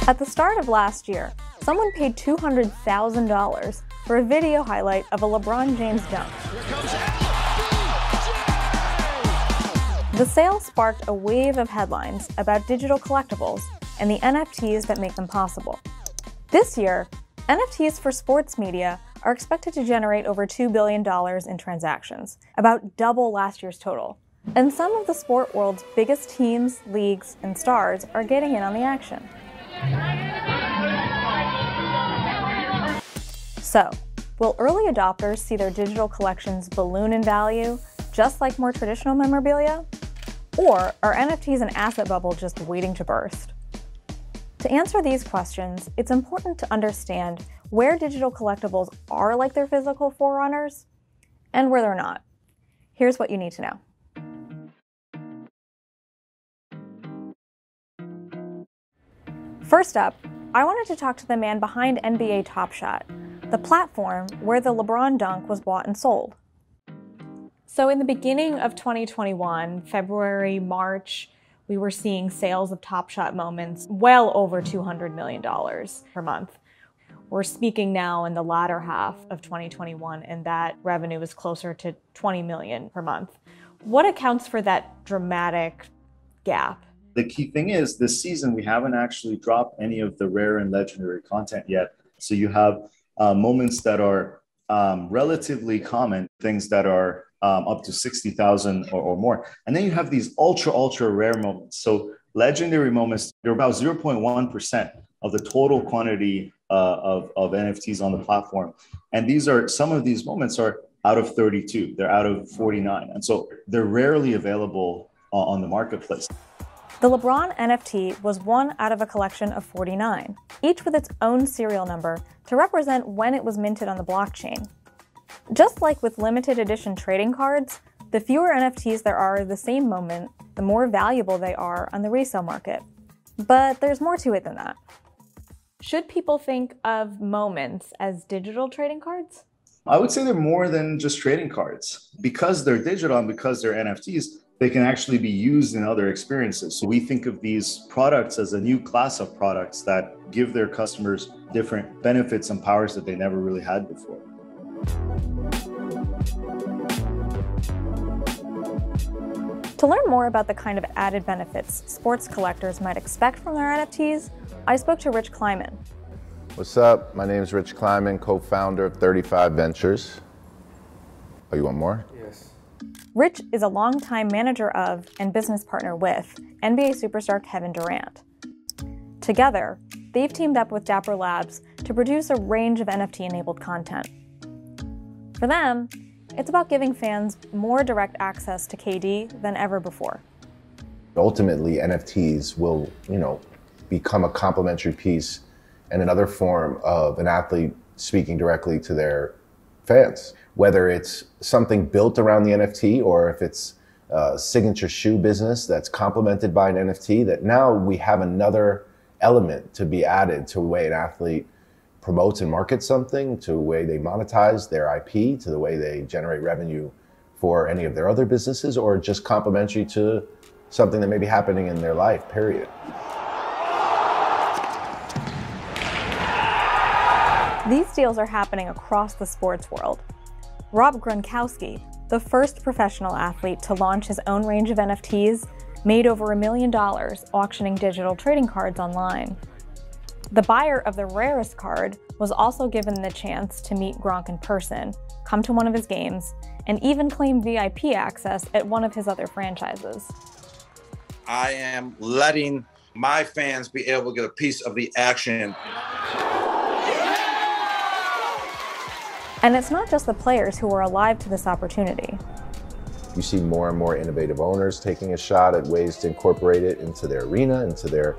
At the start of last year, someone paid $200,000 for a video highlight of a LeBron James dunk. The sale sparked a wave of headlines about digital collectibles and the NFTs that make them possible. This year, NFTs for sports media are expected to generate over $2 billion in transactions, about double last year's total. And some of the sport world's biggest teams, leagues, and stars are getting in on the action. So, will early adopters see their digital collections balloon in value, just like more traditional memorabilia? Or are NFTs an asset bubble just waiting to burst? To answer these questions, it's important to understand where digital collectibles are like their physical forerunners and where they're not. Here's what you need to know. First up, I wanted to talk to the man behind NBA Top Shot, the platform where the LeBron dunk was bought and sold. So in the beginning of 2021, February, March, we were seeing sales of Top Shot moments well over $200 million per month. We're speaking now in the latter half of 2021, and that revenue is closer to $20 million per month. What accounts for that dramatic gap? The key thing is this season, we haven't actually dropped any of the rare and legendary content yet. So you have moments that are relatively common, things that are up to 60,000 or more. And then you have these ultra rare moments. So legendary moments, they're about 0.1% of the total quantity of NFTs on the platform. And some of these moments are out of 32, they're out of 49. And so they're rarely available on the marketplace. The LeBron NFT was one out of a collection of 49, each with its own serial number to represent when it was minted on the blockchain. Just like with limited edition trading cards, the fewer NFTs there are of the same moment, the more valuable they are on the resale market. But there's more to it than that. Should people think of moments as digital trading cards? I would say they're more than just trading cards. Because they're digital and because they're NFTs, they can actually be used in other experiences. So we think of these products as a new class of products that give their customers different benefits and powers that they never really had before. To learn more about the kind of added benefits sports collectors might expect from their NFTs, I spoke to Rich Kleiman. What's up? My name is Rich Kleiman, co-founder of 35 Ventures. Oh, you want more? Yes. Rich is a longtime manager of and business partner with NBA superstar Kevin Durant. Together, they've teamed up with Dapper Labs to produce a range of NFT-enabled content. For them, it's about giving fans more direct access to KD than ever before. Ultimately, NFTs will, become a complementary piece and another form of an athlete speaking directly to their fans. Whether it's something built around the NFT or if it's a signature shoe business that's complemented by an NFT, that now we have another element to be added to the way an athlete promotes and markets something, to the way they monetize their IP, to the way they generate revenue for any of their other businesses, or just complementary to something that may be happening in their life, period. These deals are happening across the sports world. Rob Gronkowski, the first professional athlete to launch his own range of NFTs, made over $1 million auctioning digital trading cards online. The buyer of the rarest card was also given the chance to meet Gronk in person, come to one of his games, and even claim VIP access at one of his other franchises. I am letting my fans be able to get a piece of the action. And it's not just the players who are alive to this opportunity. You see more and more innovative owners taking a shot at ways to incorporate it into their arena, into their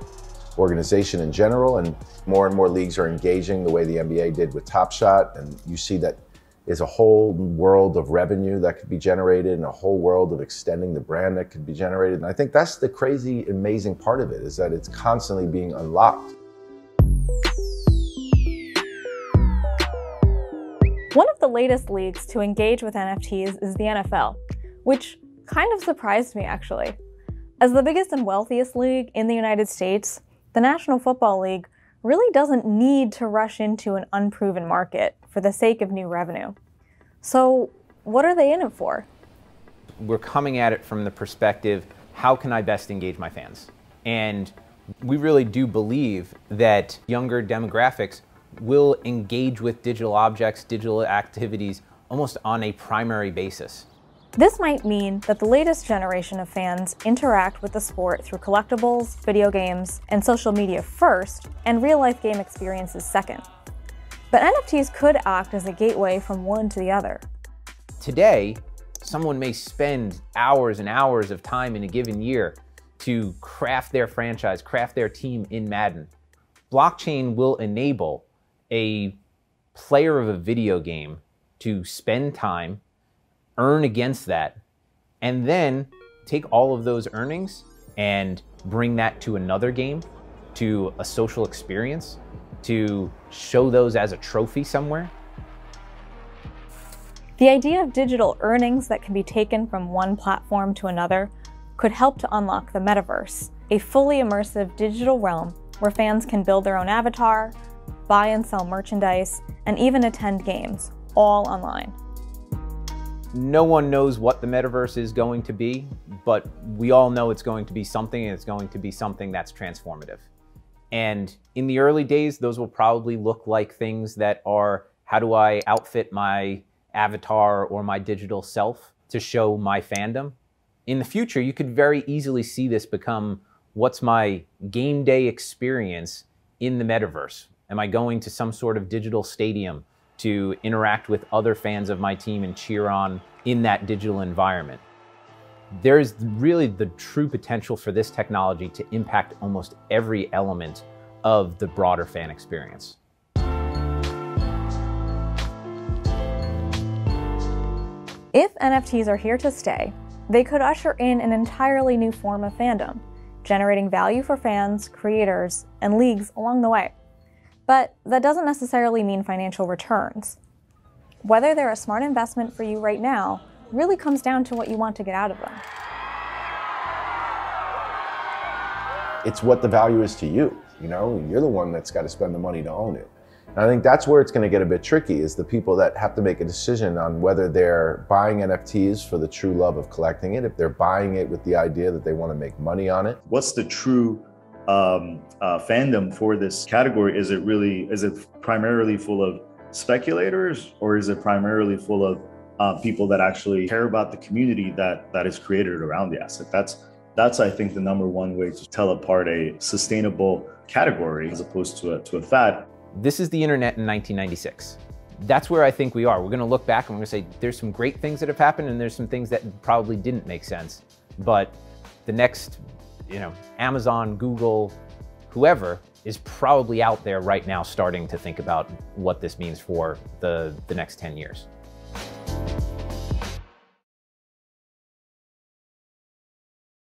organization in general, and more leagues are engaging the way the NBA did with Top Shot, and you see that is a whole world of revenue that could be generated and a whole world of extending the brand that could be generated. And I think that's the crazy, amazing part of it, is that it's constantly being unlocked. One of the latest leagues to engage with NFTs is the NFL, which kind of surprised me, actually. As the biggest and wealthiest league in the United States, the National Football League really doesn't need to rush into an unproven market for the sake of new revenue. So what are they in it for? We're coming at it from the perspective, how can I best engage my fans? And we really do believe that younger demographics will engage with digital objects, digital activities, almost on a primary basis. This might mean that the latest generation of fans interact with the sport through collectibles, video games, and social media first, and real-life game experiences second. But NFTs could act as a gateway from one to the other. Today, someone may spend hours and hours of time in a given year to craft their franchise, craft their team in Madden. Blockchain will enable a player of a video game to spend time, earn against that, and then take all of those earnings and bring that to another game, to a social experience, to show those as a trophy somewhere. The idea of digital earnings that can be taken from one platform to another could help to unlock the metaverse, a fully immersive digital realm where fans can build their own avatar, buy and sell merchandise, and even attend games, all online. No one knows what the metaverse is going to be, but we all know it's going to be something, and it's going to be something that's transformative. And in the early days, those will probably look like things that are, how do I outfit my avatar or my digital self to show my fandom? In the future, you could very easily see this become, what's my game day experience in the metaverse? Am I going to some sort of digital stadium to interact with other fans of my team and cheer on in that digital environment? There's really the true potential for this technology to impact almost every element of the broader fan experience. If NFTs are here to stay, they could usher in an entirely new form of fandom, generating value for fans, creators, and leagues along the way. But that doesn't necessarily mean financial returns. Whether they're a smart investment for you right now really comes down to what you want to get out of them. It's what the value is to you. You know, you're the one that's got to spend the money to own it. And I think that's where it's going to get a bit tricky, is the people that have to make a decision on whether they're buying NFTs for the true love of collecting it, if they're buying it with the idea that they want to make money on it. What's the true fandom for this category? Is it primarily full of speculators, or is it primarily full of people that actually care about the community that is created around the asset? That's I think the number one way to tell apart a sustainable category as opposed to a fad. This is the internet in 1996. That's where I think we are. We're going to look back and we're going to say there's some great things that have happened and there's some things that probably didn't make sense. But the next, Amazon, Google, whoever is probably out there right now starting to think about what this means for the next 10 years.